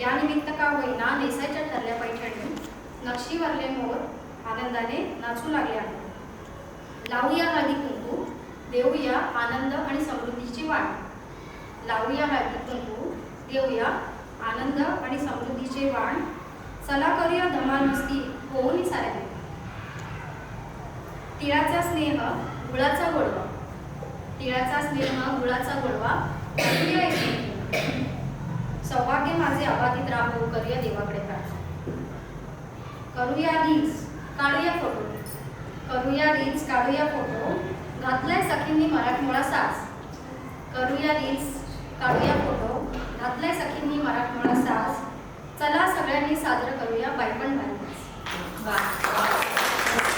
यानिमित्त का होईना नेसायच्या ठरल्या पैठणी, नक्षीवरले मोर आनंदाने नाचू लागले आहेत. लावूया हळदी कुंकू, देऊया आनंद आणि समृद्धीची वाण. लावूया हळदी कुंकू, देऊया आनंद आणि समृद्धीचे वाण. चला करूया धमाल मस्ती होऊन साऱ्या. तिळाचा स्नेह गुळाचा गोडवा, तिळाचा स्नेह गुळाचा गोडवा. करूया एकमेकींना. सौभाग्य माझे अबाधित राहो, करूया देवाकडे प्रार्थना. करूया रील्स काढूया फोटो, करूया रील्स काढूया फोटो. घातलाय सखींनी मराठमोळा साज. करूया रील्स काढूया फोटो, घातलाय सखींनी मराठमोळा साज. चला सगळ्यांनी साजरं करूया बालपण भारी.